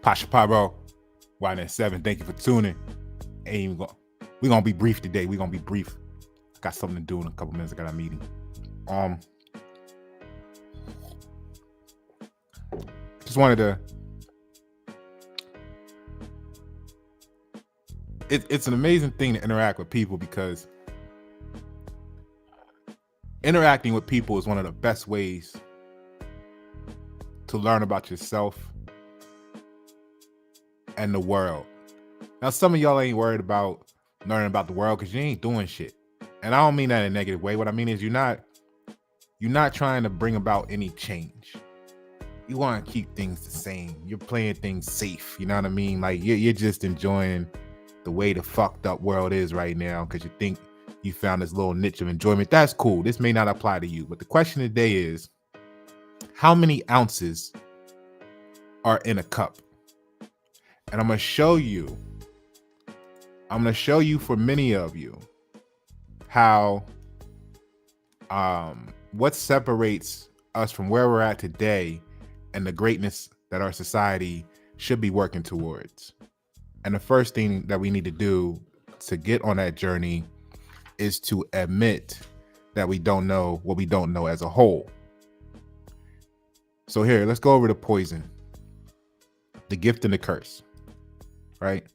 Pasha Pablo, YN7. Thank you for tuning. We're gonna be brief today. We're gonna be brief. I got something to do in a couple minutes. I got a meeting. Just wanted to. It's an amazing thing to interact with people, because interacting with people is one of the best ways to learn about yourself and the world. Now, some of y'all ain't worried about learning about the world because you ain't doing shit. And I don't mean that in a negative way. What I mean is you're not trying to bring about any change. You want to keep things the same. You're playing things safe. You know what I mean? Like you're just enjoying the way the fucked up world is right now because you think you found this little niche of enjoyment. That's cool. This may not apply to you. But the question today is, how many ounces are in a cup? And I'm going to show you for many of you how what separates us from where we're at today and the greatness that our society should be working towards. And the first thing that we need to do to get on that journey is to admit that we don't know what we don't know as a whole. So here, let's go over the poison, the gift and the curse, right?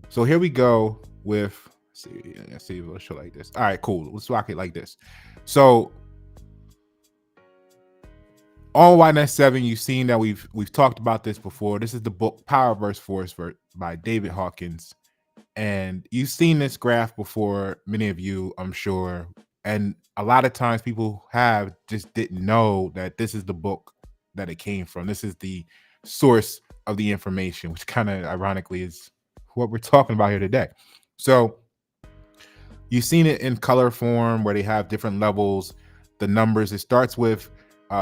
So here we go with, let's see, we'll show like this. All right, cool. Let's rock it like this. So on YN7, you've seen that we've talked about this before. This is the book Power vs. Force by David Hawkins. And you've seen this graph before, many of you, I'm sure. And a lot of times people just didn't know that this is the book that it came from. This is the source of the information, which kind of ironically is what we're talking about here today. So you've seen it in color form where they have different levels, the numbers. It starts with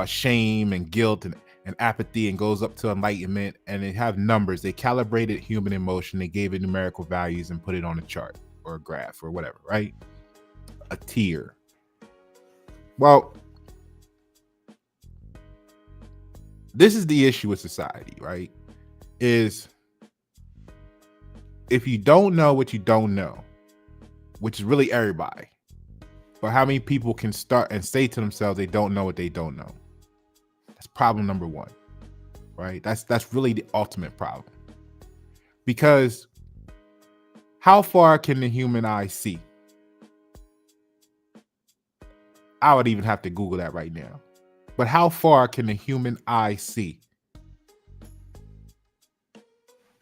shame and guilt and apathy and goes up to enlightenment, and they have numbers. They calibrated human emotion. They gave it numerical values and put it on a chart or a graph or whatever, right? A tier. Well, this is the issue with society, right? Is if you don't know what you don't know, which is really everybody, but how many people can start and say to themselves they don't know what they don't know? That's problem number one, right? That's really the ultimate problem. Because how far can the human eye see? I would even have to Google that right now. But how far can the human eye see?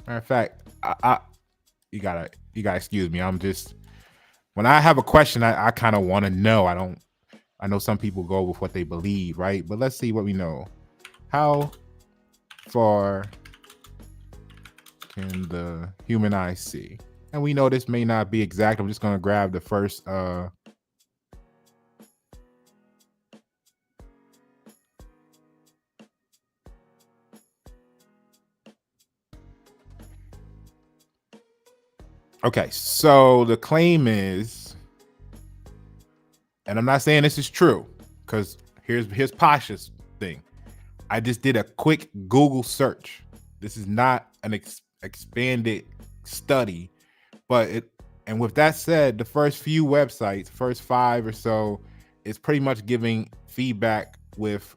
Matter of fact, you gotta excuse me. I'm just, when I have a question, I kind of want to know. I know some people go with what they believe, right? But let's see what we know. How far can the human eye see? And we know this may not be exact. I'm just going to grab the first. Okay, so the claim is, and I'm not saying this is true, because here's Pasha's thing. I just did a quick Google search. This is not an expanded study, and with that said, the first few websites, first 5 or so, is pretty much giving feedback with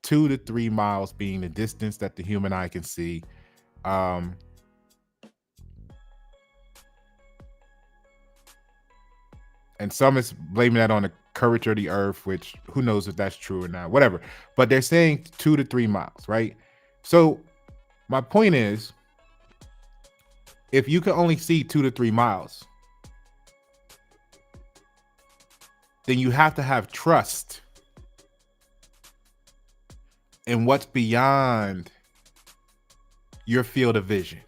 2 to 3 miles being the distance that the human eye can see. And some is blaming that on the curvature of the earth, which who knows if that's true or not, whatever. But they're saying 2 to 3 miles, right? So my point is, if you can only see 2 to 3 miles, then you have to have trust in what's beyond your field of vision,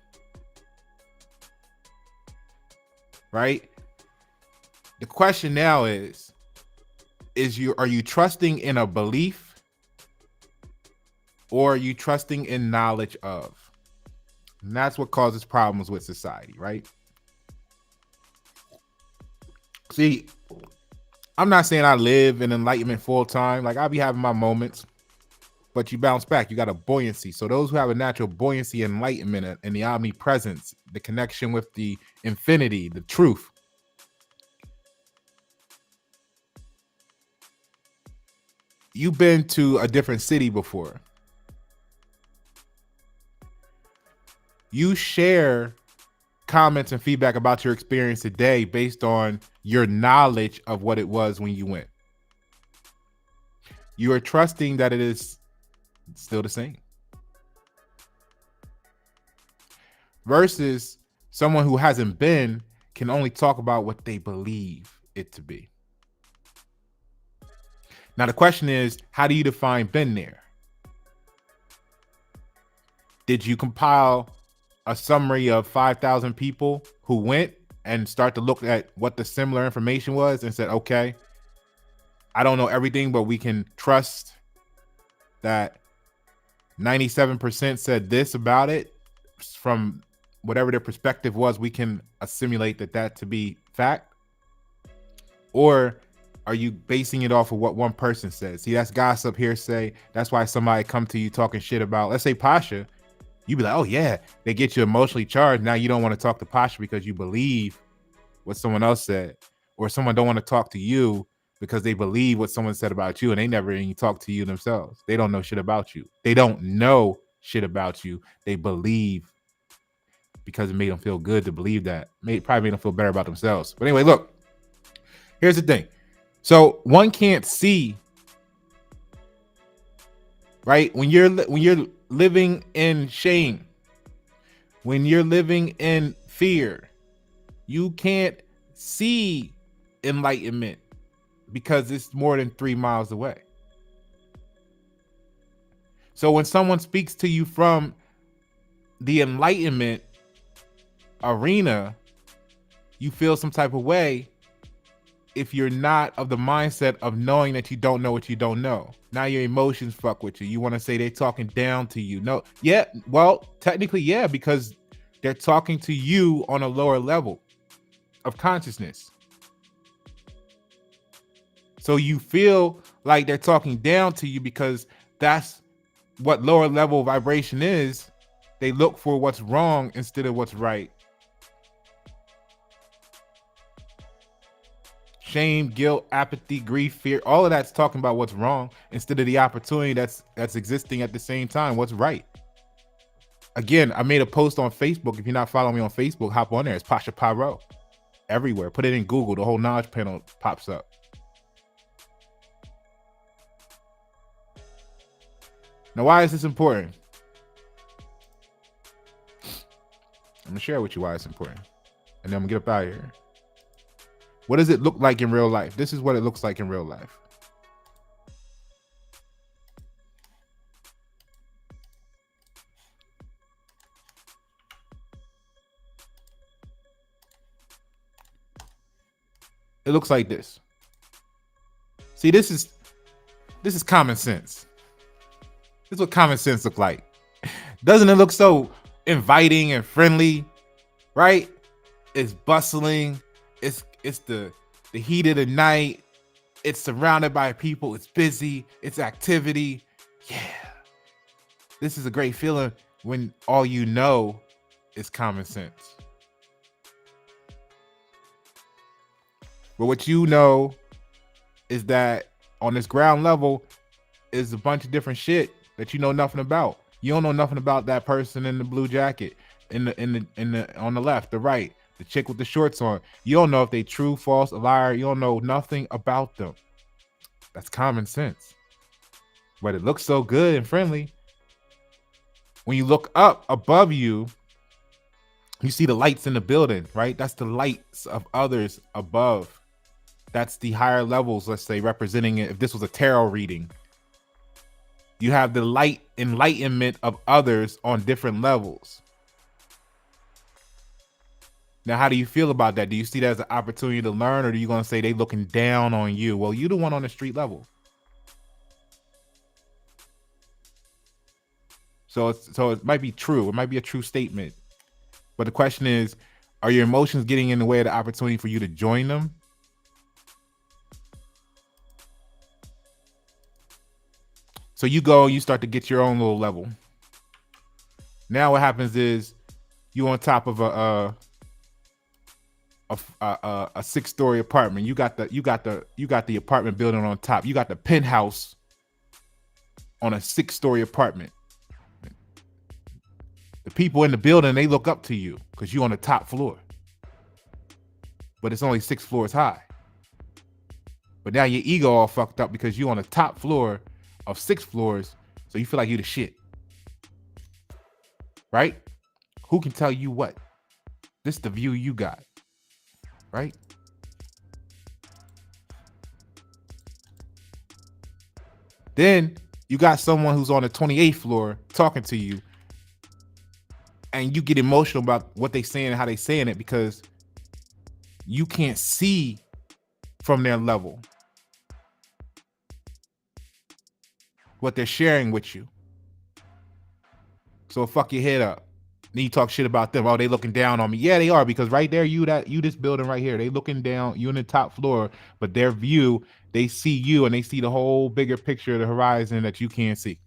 right? The question now is are you trusting in a belief, or are you trusting in knowledge of? And that's what causes problems with society, right? See, I'm not saying I live in enlightenment full time. Like, I'll be having my moments, but you bounce back. You got a buoyancy. So those who have a natural buoyancy, enlightenment, and the omnipresence, the connection with the infinity, the truth. You've been to a different city before. You share comments and feedback about your experience today based on your knowledge of what it was when you went. You are trusting that it is still the same. Versus someone who hasn't been can only talk about what they believe it to be. Now, the question is, how do you define been there? Did you compile a summary of 5,000 people who went and start to look at what the similar information was and said, okay, I don't know everything, but we can trust that 97% said this about it from whatever their perspective was, we can assimilate that to be fact? Or are you basing it off of what one person says? See, that's gossip, hearsay. That's why somebody come to you talking shit about, let's say, Pasha. You be like, oh yeah, they get you emotionally charged. Now you don't want to talk to Pasha because you believe what someone else said, or someone don't want to talk to you because they believe what someone said about you and they never even talk to you themselves. They don't know shit about you. They don't know shit about you. They believe because it made them feel good to believe that. Probably made them feel better about themselves. But anyway, look, here's the thing. So one can't see, right? When you're living in shame, when you're living in fear, you can't see enlightenment because it's more than 3 miles away. So when someone speaks to you from the enlightenment arena, you feel some type of way if you're not of the mindset of knowing that you don't know what you don't know. Now your emotions fuck with you. You want to say they're talking down to you. No, yeah, well, technically, yeah, because they're talking to you on a lower level of consciousness. So you feel like they're talking down to you because that's what lower level vibration is. They look for what's wrong instead of what's right. Shame, guilt, apathy, grief, fear, all of that's talking about what's wrong instead of the opportunity that's existing at the same time, what's right. Again, I made a post on Facebook. If you're not following me on Facebook, hop on there. It's Pasha Pyro. Everywhere. Put it in Google. The whole knowledge panel pops up. Now, why is this important? I'm going to share with you why it's important. And then I'm going to get up out of here. What does it look like in real life? This is what it looks like in real life. It looks like this. See, this is common sense. This is what common sense looks like. Doesn't it look so inviting and friendly? Right? It's bustling. It's the heat of the night. It's surrounded by people. It's busy. It's activity. Yeah. This is a great feeling when all you know is common sense. But what you know is that on this ground level is a bunch of different shit that you know nothing about. You don't know nothing about that person in the blue jacket, in the on the left, the right, the chick with the shorts on. You don't know if they true, false, a liar. You don't know nothing about them. That's common sense. But it looks so good and friendly. When you look up above you, you see the lights in the building, right? That's the lights of others above. That's the higher levels, let's say, representing it. If this was a tarot reading, you have the light enlightenment of others on different levels. Now, how do you feel about that? Do you see that as an opportunity to learn, or are you going to say they looking down on you? Well, you're the one on the street level. So it might be true. It might be a true statement. But the question is, are your emotions getting in the way of the opportunity for you to join them? So you go, you start to get your own little level. Now what happens is you on top of a 6-story apartment. You got the apartment building on top. You got the penthouse on a 6-story apartment. The people in the building, they look up to you because you're on the top floor. But it's only 6 floors high. But now your ego all fucked up because you're on the top floor of 6 floors, so you feel like you're the shit. Right? Who can tell you what? This is the view you got. Right? Then you got someone who's on the 28th floor talking to you, and you get emotional about what they saying and how they saying it because you can't see from their level what they're sharing with you. So fuck your head up. Then you talk shit about them. Oh, they looking down on me. Yeah, they are, because right there, you this building right here, they looking down, you in the top floor, but their view, they see you and they see the whole bigger picture of the horizon that you can't see.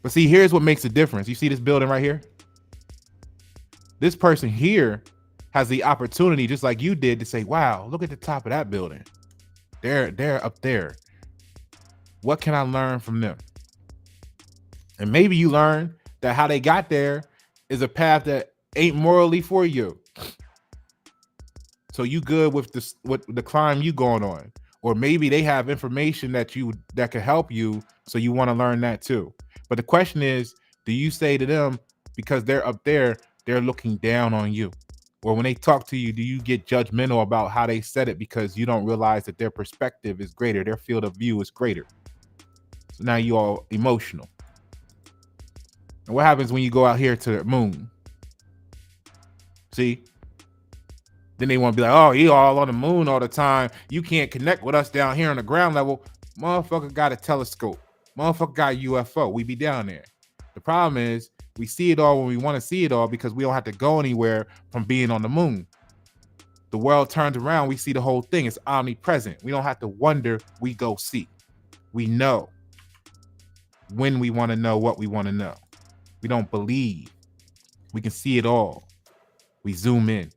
But see, here's what makes a difference. You see this building right here? This person here has the opportunity, just like you did, to say, wow, look at the top of that building. They're up there. What can I learn from them? And maybe you learn that how they got there is a path that ain't morally for you. So you good with the climb you going on. Or maybe they have information that can help you, so you want to learn that too. But the question is, do you say to them, because they're up there, they're looking down on you? Or when they talk to you, do you get judgmental about how they said it because you don't realize that their perspective is greater, their field of view is greater? So now you all emotional. And what happens when you go out here to the moon? See? Then they want to be like, oh, you all on the moon all the time. You can't connect with us down here on the ground level. Motherfucker got a telescope. Motherfucker got a UFO. We be down there. The problem is we see it all when we want to see it all because we don't have to go anywhere from being on the moon. The world turns around. We see the whole thing. It's omnipresent. We don't have to wonder. We go see. We know when we want to know what we want to know. We don't believe. We can see it all. We zoom in.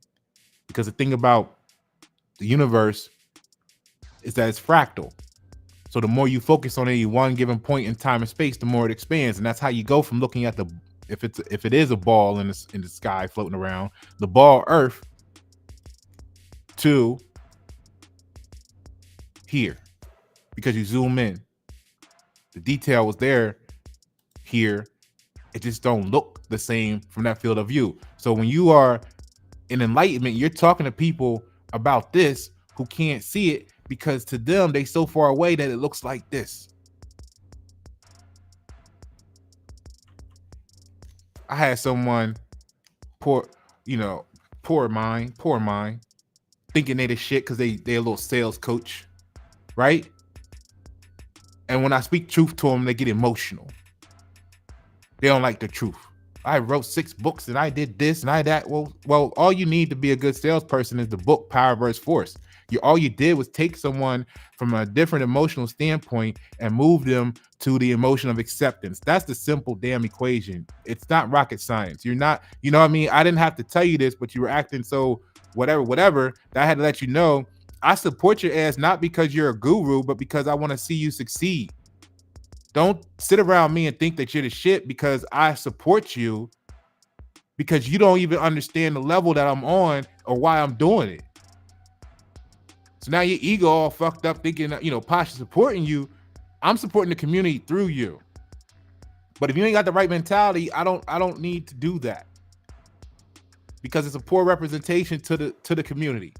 Because the thing about the universe is that it's fractal. So the more you focus on any one given point in time and space, the more it expands. And that's how you go from looking at if it is a ball in the sky floating around, the ball Earth, to here. Because you zoom in. The detail was there here. It just don't look the same from that field of view. So when you are in enlightenment, you're talking to people about this who can't see it because to them, they so far away that it looks like this. I had someone poor mind, thinking they the shit because they a little sales coach, right? And when I speak truth to them, they get emotional. They don't like the truth. I wrote 6 books and I did this and I that. Well, all you need to be a good salesperson is the book Power vs. Force. All you did was take someone from a different emotional standpoint and move them to the emotion of acceptance. That's the simple damn equation. It's not rocket science. You're not, you know what I mean? I didn't have to tell you this, but you were acting so whatever, that I had to let you know. I support your ass not because you're a guru, but because I want to see you succeed. Don't sit around me and think that you're the shit because I support you, because you don't even understand the level that I'm on or why I'm doing it. So now your ego all fucked up thinking, Posh is supporting you. I'm supporting the community through you. But if you ain't got the right mentality, I don't need to do that, because it's a poor representation to the community.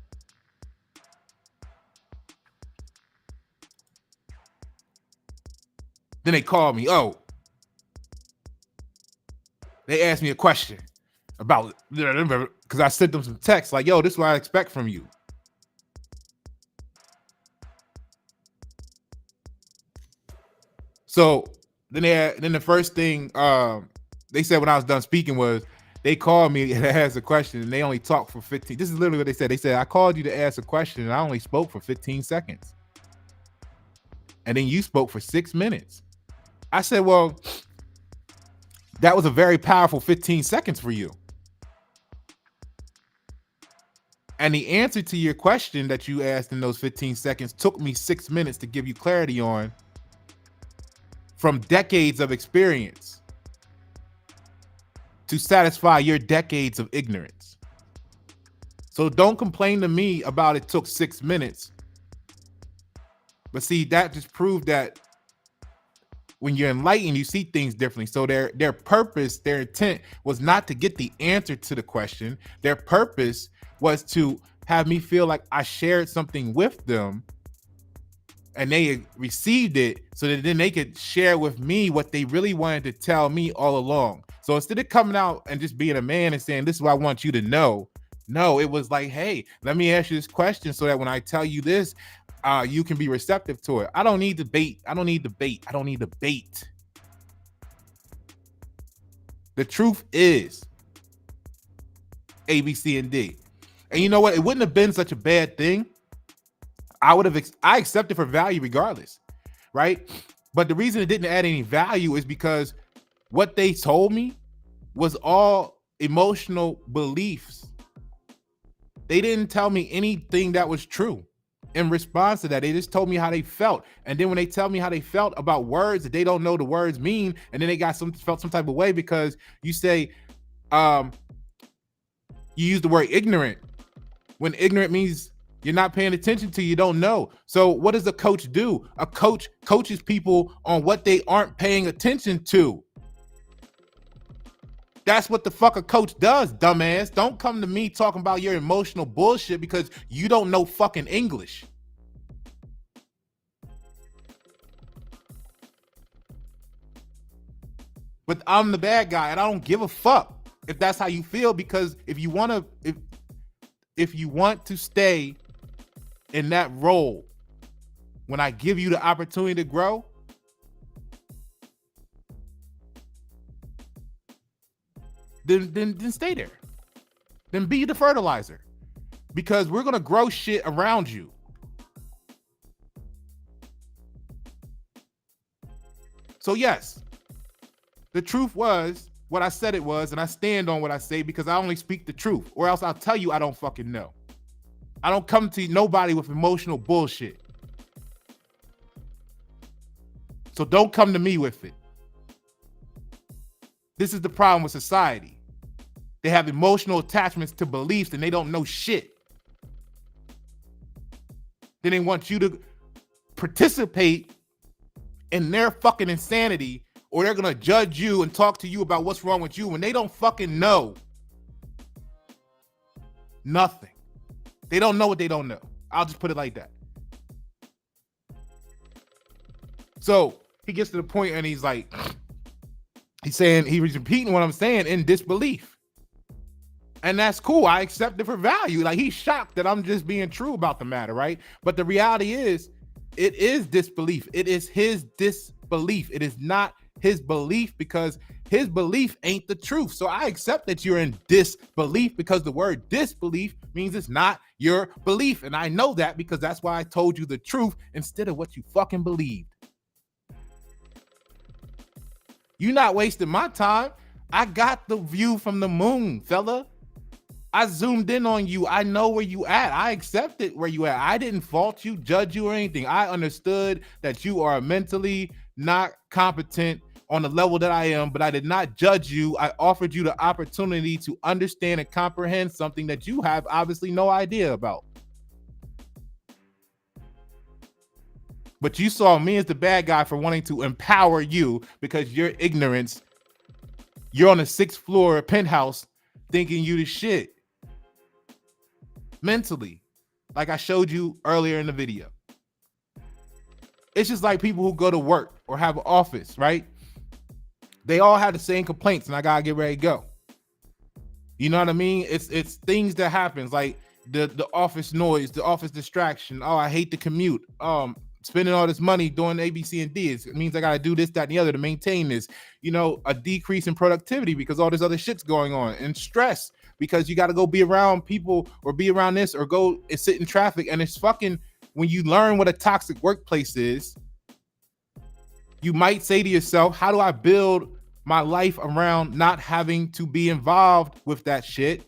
Then they call me. Oh, they asked me a question about, because I sent them some text like, yo, this is what I expect from you. So then the first thing they said when I was done speaking was, they called me and asked a question and they only talked for 15. This is literally what they said. They said, I called you to ask a question and I only spoke for 15 seconds. And then you spoke for 6 minutes. I said, well, that was a very powerful 15 seconds for you. And the answer to your question that you asked in those 15 seconds took me 6 minutes to give you clarity on, from decades of experience to satisfy your decades of ignorance. So don't complain to me about it took 6 minutes. But see, that just proved that when you're enlightened, you see things differently. So their purpose, their intent was not to get the answer to the question. Their purpose was to have me feel like I shared something with them and they received it, so that then they could share with me what they really wanted to tell me all along. So instead of coming out and just being a man and saying, this is what I want you to know, no, it was like, hey, let me ask you this question so that when I tell you this, you can be receptive to it. I don't need debate. I don't need debate. The truth is A, B, C, and D. And you know what? It wouldn't have been such a bad thing. I accepted for value regardless, right? But the reason it didn't add any value is because what they told me was all emotional beliefs. They didn't tell me anything that was true. In response to that, they just told me how they felt. And then when they tell me how they felt about words that they don't know the words mean, and then they felt some type of way because you say, you use the word ignorant, when ignorant means you're not paying attention to, you don't know. So what does a coach do? A coach coaches people on what they aren't paying attention to. That's what the fuck a coach does, dumbass. Don't come to me talking about your emotional bullshit because you don't know fucking English. But I'm the bad guy and I don't give a fuck if that's how you feel, because if you want to stay in that role when I give you the opportunity to grow, then stay there. Then be the fertilizer, because we're gonna grow shit around you. So yes, the truth was what I said it was, and I stand on what I say because I only speak the truth, or else I'll tell you I don't fucking know. I don't come to nobody with emotional bullshit. So don't come to me with it. This is the problem with society. They have emotional attachments to beliefs and they don't know shit. Then they want you to participate in their fucking insanity, or they're gonna judge you and talk to you about what's wrong with you when they don't fucking know nothing. They don't know what they don't know. I'll just put it like that. So he gets to the point and he's like, he's repeating what I'm saying in disbelief. And that's cool. I accept it for value. Like, he's shocked that I'm just being true about the matter, right? But the reality is, it is disbelief. It is his disbelief. It is not his belief, because his belief ain't the truth. So I accept that you're in disbelief, because the word disbelief means it's not your belief. And I know that because that's why I told you the truth instead of what you fucking believed. You're not wasting my time. I got the view from the moon, fella. I zoomed in on you. I know where you at. I accepted where you at. I didn't fault you, judge you, or anything. I understood that you are mentally not competent on the level that I am, but I did not judge you. I offered you the opportunity to understand and comprehend something that you have obviously no idea about. But you saw me as the bad guy for wanting to empower you because your ignorance, you're on the 6th floor penthouse thinking you the shit. Mentally, like I showed you earlier in the video. It's just like people who go to work or have an office, right? They all have the same complaints, and I gotta get ready to go. You know what I mean? It's things that happens, like the office noise, the office distraction. Oh, I hate the commute. spending all this money doing A, B, C, and D. It means I got to do this, that, and the other to maintain this. A decrease in productivity because all this other shit's going on, and stress because you got to go be around people or be around this or go and sit in traffic. And it's fucking, when you learn what a toxic workplace is, you might say to yourself, how do I build my life around not having to be involved with that shit?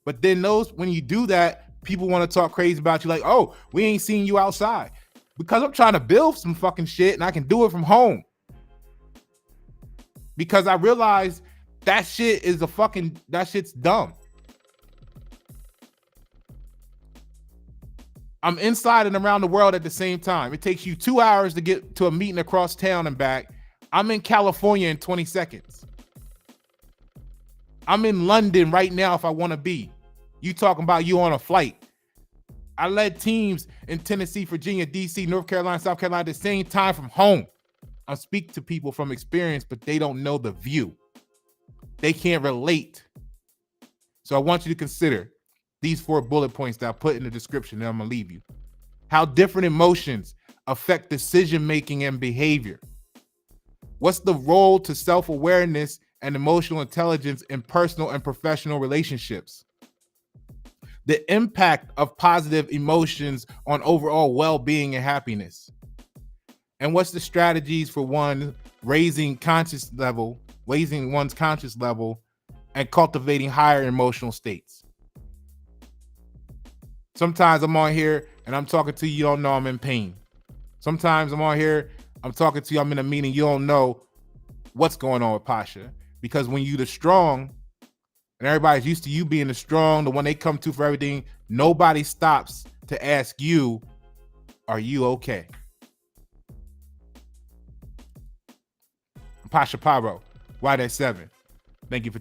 But then when you do that, people want to talk crazy about you, like, oh, we ain't seen you outside. Because I'm trying to build some fucking shit and I can do it from home. Because I realize that shit's dumb. I'm inside and around the world at the same time. It takes you 2 hours to get to a meeting across town and back. I'm in California in 20 seconds. I'm in London right now if I want to be. You talking about you on a flight. I led teams in Tennessee, Virginia, DC, North Carolina, South Carolina at the same time from home. I speak to people from experience, but they don't know the view. They can't relate. So I want you to consider these 4 bullet points that I put in the description that I'm going to leave you. How different emotions affect decision-making and behavior. What's the role to self-awareness and emotional intelligence in personal and professional relationships? The impact of positive emotions on overall well-being and happiness. And what's the strategies for raising one's conscious level and cultivating higher emotional states? Sometimes I'm on here and I'm talking to you, you don't know I'm in pain. Sometimes I'm on here, I'm talking to you, I'm in a meeting, you don't know what's going on with Pasha. Because when you the strong, and everybody's used to you being the strong, the one they come to for everything, nobody stops to ask you, are you okay? Pasha Paro, White at 7. Thank you for